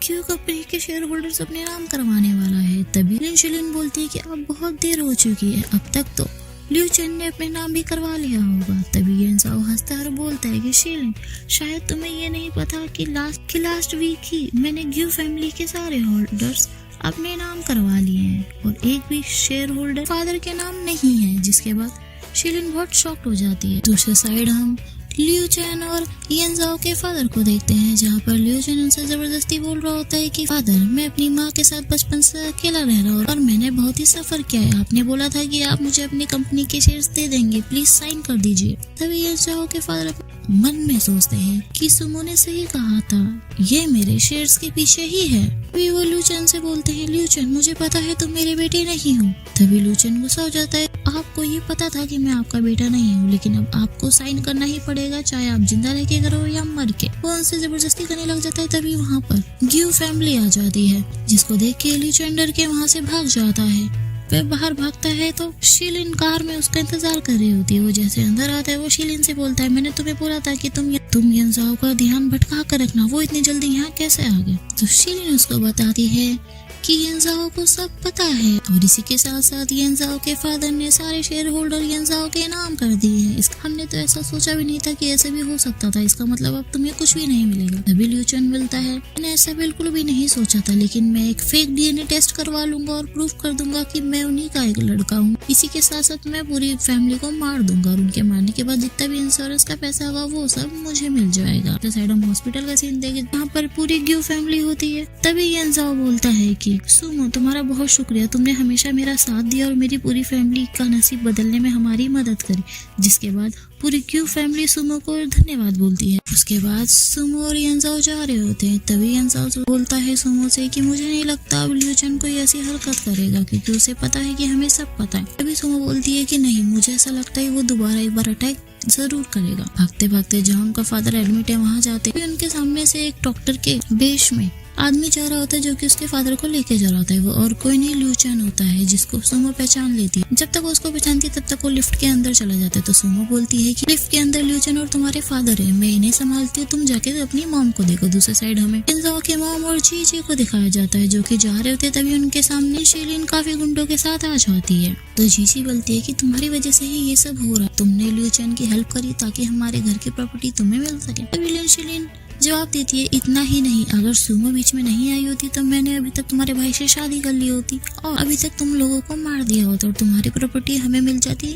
ग्यू कंपनी के शेयर होल्डर्स अपने नाम करवाने वाला है। तभी शीलिन बोलती है कि अब बहुत देर हो चुकी है, अब तक तो लियू चैन ने अपने नाम भी करवा लिया होगा। तभी यंजाओ हंसता है और बोलता है कि शीलिन शायद तुम्हें ये नहीं पता कि लास्ट वीक ही मैंने ग्यू फैमिली के सारे होल्डर्स अपने नाम करवा लिए हैं और एक भी शेयर होल्डर फादर के नाम नहीं है। जिसके बाद शीलिन बहुत शॉक्ड हो जाती है। दूसरे साइड हम लियू चैन और यंजाओ के फादर को देखते हैं जहाँ पर लियू चैन उनसे जबरदस्ती बोल रहा होता है कि फादर मैं अपनी माँ के साथ बचपन से अकेला रह रहा हूँ और मैंने बहुत ही सफर किया है। आपने बोला था कि आप मुझे अपनी कंपनी के शेयर्स दे देंगे, प्लीज साइन कर दीजिए। तभी यंजाओ के फादर मन में सोचते हैं कि सुमो ने सही कहा था, ये मेरे शेयर्स के पीछे ही है। तभी वो लियू चैन से बोलते हैं लियू चैन मुझे पता है तुम मेरे बेटे नहीं हो। तभी लियू चैन गुस्सा हो जाता है आपको ये पता था कि मैं आपका बेटा नहीं हूँ लेकिन अब आपको साइन करना ही पड़ेगा चाहे आप जिंदा रह के करो या मर के। वो उनसे जबरदस्ती करने लग जाता है। तभी वहाँ पर ग्यू फैमिली आ जाती है जिसको देख के लियू चैन डर के वहाँ से भाग जाता है। वह बाहर भागता है तो शीलिन कार में उसका इंतजार कर रही होती है। वो जैसे अंदर आता है वो शीलिन से बोलता है मैंने तुम्हें बोला था कि तुम यंजाओ का ध्यान भटका कर रखना, वो इतनी जल्दी यहाँ कैसे आ गए। तो शीलिन उसको बताती है कि यंजाओ को सब पता है और इसी के साथ साथ यंजाओ के फादर ने सारे शेयर होल्डर यंजाओ के नाम कर दिए हैं। इसका हमने तो ऐसा सोचा भी नहीं था कि ऐसा भी हो सकता था, इसका मतलब अब तुम्हें कुछ भी नहीं मिलेगा। तभी लियू चैन मिलता है मैंने ऐसा बिल्कुल भी नहीं सोचा था लेकिन मैं एक फेक डीएनए टेस्ट करवा लूंगा और प्रूफ कर दूंगा कि मैं उन्हीं का एक लड़का हूँ। इसी के साथ साथ मैं पूरी फैमिली को मार दूंगा और उनके मारने के बाद जितना भी इंश्योरेंस का पैसा होगा वो सब मुझे मिल जाएगा। तो साइड हम हॉस्पिटल का सीन देखे जहाँ पर पूरी ग्यू फैमिली होती है। तभी यंजाओ बोलता है कि सुमो तुम्हारा बहुत शुक्रिया, तुमने हमेशा मेरा साथ दिया और मेरी पूरी फैमिली का नसीब बदलने में हमारी मदद करी। जिसके बाद पूरी क्यू फैमिली सुमो को धन्यवाद बोलती है। उसके बाद सुमो और यंजाओ जा रहे होते हैं। तभी यंजाओ बोलता है सुमो से कि मुझे नहीं लगता अब लियू चैन कोई ऐसी हरकत करेगा क्योंकि उसे पता है कि हमें सब पता है। तभी सुमो बोलती है कि नहीं मुझे ऐसा लगता है वो दोबारा एक बार अटैक जरूर करेगा। भागते भागते जहाँ उनका फादर एडमिट है वहाँ जाते हैं। उनके सामने से एक डॉक्टर के वेश में आदमी जा रहा होता है जो कि उसके फादर को लेके जा रहा होता है। वो और कोई नहीं लियू चैन होता है जिसको सुमो पहचान लेती है। जब तक वो उसको पहचानती है तब तक वो लिफ्ट के अंदर चला जाता है। तो सुमो बोलती है कि लिफ्ट के अंदर लियू चैन और तुम्हारे फादर है, मैं इन्हें संभालती हूँ, तुम जाके अपनी मॉम को देखो। दूसरे साइड हमें यंजाओ के मॉम और जीजी को दिखाया जाता है जो कि जा रहे होते। तभी उनके सामने शीलिन काफी गुंडों के साथ आ जाती है। तो जीजी बोलती है कि तुम्हारी वजह से ही ये सब हो रहा, तुमने लियू चैन की हेल्प करी ताकि हमारे घर की प्रॉपर्टी तुम्हें मिल सके। तभी शीलिन जवाब देती है इतना ही नहीं, अगर सुमो बीच में नहीं आई होती तो मैंने अभी तक तुम्हारे भाई से शादी कर ली होती और अभी तक तुम लोगों को मार दिया होता और तुम्हारी प्रॉपर्टी हमें मिल जाती,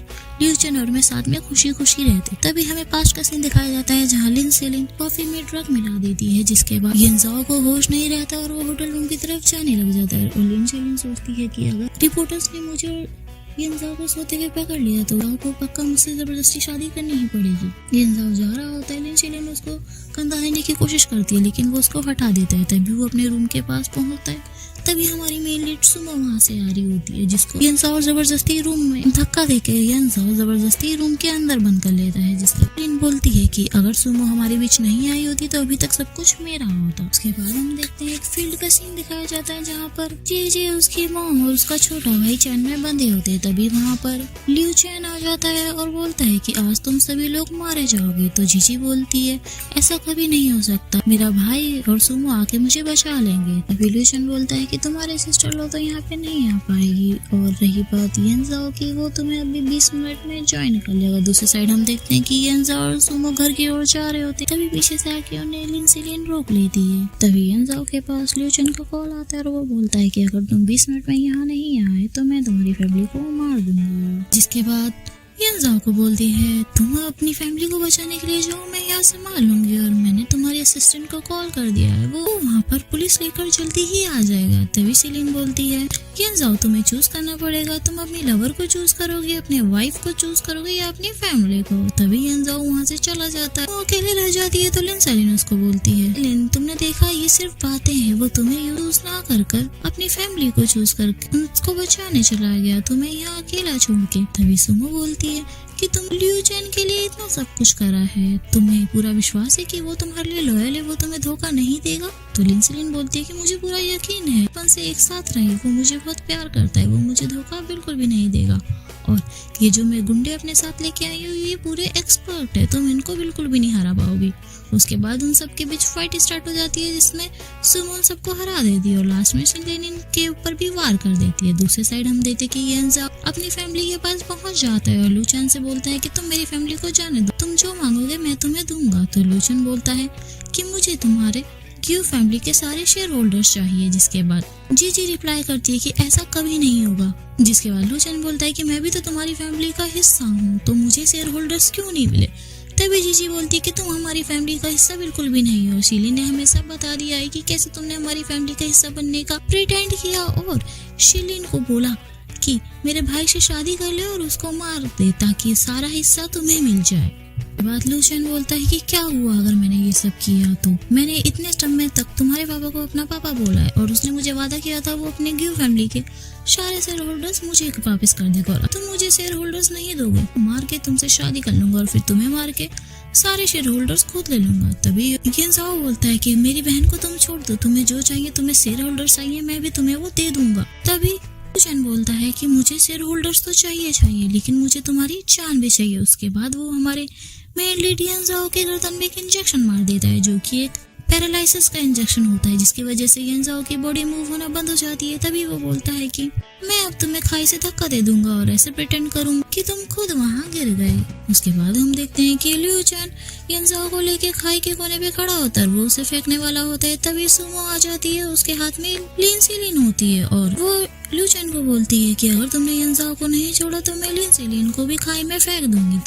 लियू चैन और मैं साथ में खुशी खुशी रहते। तभी हमें पास्ट का सीन दिखाया जाता है जहाँ शीलिन कॉफी में ड्रग मिला देती है। जिसके बाद यंजाओ को होश नहीं रहता और वो होटल रूम की तरफ जाने लग जाता है। और शीलिन सोचती है कि अगर रिपोर्टर्स ने मुझे यंजाओ को सोते हुए पकड़ लिया तो को पक्का मुझसे जबरदस्ती शादी करनी ही पड़ेगी। यंजाओ जा रहा होता है, शीलिन उसको कंधा देने की कोशिश करती है लेकिन वो उसको हटा देता है। तभी वो अपने रूम के पास पहुंचता है तभी हमारी मेन लीड सुमो वहाँ से आ रही होती है, जिसको यंजाओ जबरदस्ती रूम में धक्का देके यंजाओ जबरदस्ती रूम के अंदर बंद कर लेता है, जिसकी लिन बोलती है कि अगर सुमो हमारे बीच नहीं आई होती तो अभी तक सब कुछ मेरा होता। उसके बाद हम देखते हैं एक फील्ड का सीन दिखाया जाता है जहाँ पर जे उसकी मॉम और उसका छोटा भाई चैन में बंधे होते हैं। तभी वहाँ पर लिू चैन आ जाता है और बोलता है कि आज तुम सभी लोग मारे जाओगे। तो जीजी बोलती है ऐसा कभी नहीं हो सकता, मेरा भाई और सुमो आके मुझे बचा लेंगे। तभी लिू चैन बोलता है कि तुम्हारे सिस्टर लो तो यहाँ पे नहीं आ पाएगी, और रही बात यंजाओ की, वो तुम्हें अभी 20 मिनट में ज्वाइन कर लेगा। दूसरी साइड हम देखते हैं कि यंजाओ और सुमो घर की ओर जा रहे होते, तभी पीछे से आके उन्हें लिन रोक लेती है। तभी यंजाओ के पास लिू चैन का कॉल आता है और वो बोलता है कि अगर तुम 20 मिनट में यहाँ नहीं आए तो मैं तुम्हारी फैमिली को मार दूंगा। जिसके बाद यंजाओ को बोलती है तुम अपनी फैमिली को बचाने के लिए जाओ, मैं यहाँ संभाल लूंगी, और मैंने तुम्हारे असिस्टेंट को कॉल कर दिया है, वो वहाँ पर पुलिस लेकर जल्दी ही आ जाएगा। तभी सीलिन बोलती है यंजाओ तुम्हें चूज करना पड़ेगा, तुम अपनी लवर को चूज करोगे, अपने वाइफ को चूज करोगे या अपनी फैमिली को। तभी यंजाओ वहाँ से चला जाता है, वो अकेले रह जाती है। तो लिन सेलिन उसको बोलती है लिन तुमने देखा ये सिर्फ बातें हैं, वो तुम्हें यूज ना कर अपनी फैमिली को चूज करके उसको बचाने चला गया, तुम्हें यहाँ अकेला छोड़ के। तभी सुमो बोलती है कि तुम लिू चैन के लिए इतना सब कुछ करा है, तुम्हें पूरा विश्वास है कि वो तुम्हारे लिए लॉयल है, वो तुम्हें धोखा नहीं देगा। तो लिन सेलिन बोलती है कि मुझे पूरा यकीन है, अपन से एक साथ रहे, वो मुझे बहुत प्यार करता है, वो मुझे धोखा बिल्कुल भी नहीं देगा, और ये जो मैं गुंडे अपने साथ लेके आई हूँ ये पूरे एक्सपर्ट है, तुम इनको बिल्कुल भी नहीं हरा पाओगी। उसके बाद उन सबके बीच फाइट स्टार्ट हो जाती है, जिसमें सुमो सबको हरा देती है और लास्ट में शिनलिन के ऊपर भी वार कर देती है। दूसरी साइड हम देखते कि यंजाओ अपनी फैमिली के पास पहुंच जाता है और लिू चैन से बोलता है कि तुम मेरी फैमिली को जाने दो, तुम जो मांगोगे मैं तुम्हें दूंगा। तो लिू चैन बोलता है कि मुझे तुम्हारे क्यू फैमिली के सारे शेयर होल्डर्स चाहिए। जिसके बाद जी रिप्लाई करती है कि ऐसा कभी नहीं होगा। जिसके बाद लिू चैन बोलता है कि मैं भी तो तुम्हारी फैमिली का हिस्सा हूँ, तो मुझे शेयर होल्डर्स क्यों नहीं मिले। तभी जीजी बोलती है कि तुम हमारी फैमिली का हिस्सा बिल्कुल भी नहीं हो, शीली ने हमें सब बता दिया है कि कैसे तुमने हमारी फैमिली का हिस्सा बनने का प्रिटेंड किया, और शीलिन को बोला कि मेरे भाई से शादी कर ले और उसको मार दे ताकि सारा हिस्सा तुम्हें मिल जाए। बाद लिू चैन बोलता है कि क्या हुआ अगर मैंने ये सब किया, तो मैंने इतने समय तक तुम्हारे पापा को अपना पापा बोला है और उसने मुझे वादा किया था वो अपने ग्यू फैमिली के सारे शेयर होल्डर्स मुझे वापस कर देगा, तुम मुझे शेयर होल्डर्स नहीं दोगे, मार के तुमसे शादी कर लूंगा और फिर तुम्हें मार के सारे शेयर होल्डर्स खुद ले लूंगा। तभी यंजाओ बोलता है कि मेरी बहन को तुम छोड़ दो, तुम्हें जो चाहिए, तुम्हें शेयर होल्डर्स चाहिए, मैं भी तुम्हें वो दे दूंगा। तभी लिू चैन बोलता है कि मुझे शेयर होल्डर्स तो चाहिए लेकिन मुझे तुम्हारी जान भी चाहिए। उसके बाद वो हमारे मेन लीड यंजाओ के गर्दन में एक इंजेक्शन मार देता है, जो कि एक पैरालिसिस का इंजेक्शन होता है, जिसकी वजह से यंजाओ की बॉडी मूव होना बंद हो जाती है। तभी वो बोलता है कि मैं अब तुम्हें खाई से धक्का दे दूंगा और ऐसे प्रिटेंड करूंगा कि तुम खुद वहां गिर गए। उसके बाद हम देखते हैं कि लिू चैन यंजाओ को लेके खाई के कोने पे खड़ा होता है, वो उसे फेंकने वाला होता है। तभी सुमो आ जाती है, उसके हाथ में लिन सेलिन होती है और वो लिू चैन को बोलती है कि अगर तुमने यंजाओ को नहीं छोड़ा तो मैं लिन सेलिन को भी खाई में फेंक दूंगी।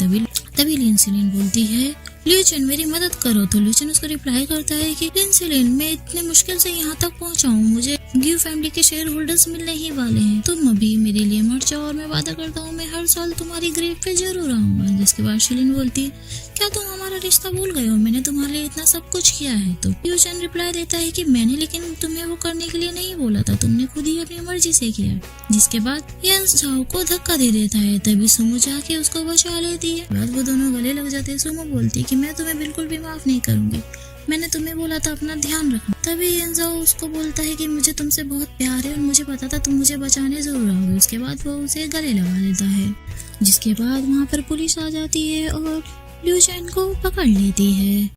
तभी लिन सेलिन बोलती है लिू चैन मेरी मदद करो। तो लिू चैन उसको रिप्लाई करता है कि लिन सेलिन मैं इतने मुश्किल से यहाँ तक पहुँचा हूँ, मुझे ग्यू फैमिली के शेयर होल्डर्स मिलने ही वाले हैं, तुम अभी मेरे लिए मर जाओ और मैं वादा करता हूँ मैं हर साल तुम्हारी ग्रेव पे जरूर आऊंगा। जिसके बाद शिलिन बोलती है क्या तुम हमारा रिश्ता भूल गए हो, मैंने तुम्हारे लिए इतना सब कुछ किया है। तो लिू चैन रिप्लाई देता है कि मैंने लेकिन तुम्हें वो करने के लिए नहीं बोला था, तुमने खुद ही अपनी मर्जी से किया। जिसके बाद यंजाओ को धक्का दे देता है, तभी सुमो जाके उसको बचा लेती है। बाद वो दोनों गले लग जाते हैं। सुमो बोलती है कि मैं तुम्हें बिल्कुल भी माफ नहीं करूंगी, मैंने तुम्हें बोला था अपना ध्यान रखना। तभी यंजाओ उसको बोलता है कि मुझे तुमसे बहुत प्यार है और मुझे पता था तुम मुझे बचाने जरूर आओगे। उसके बाद वो उसे गले लगा लेता है। जिसके बाद वहाँ पर पुलिस आ जाती है और लिू चैन को पकड़ लेती है।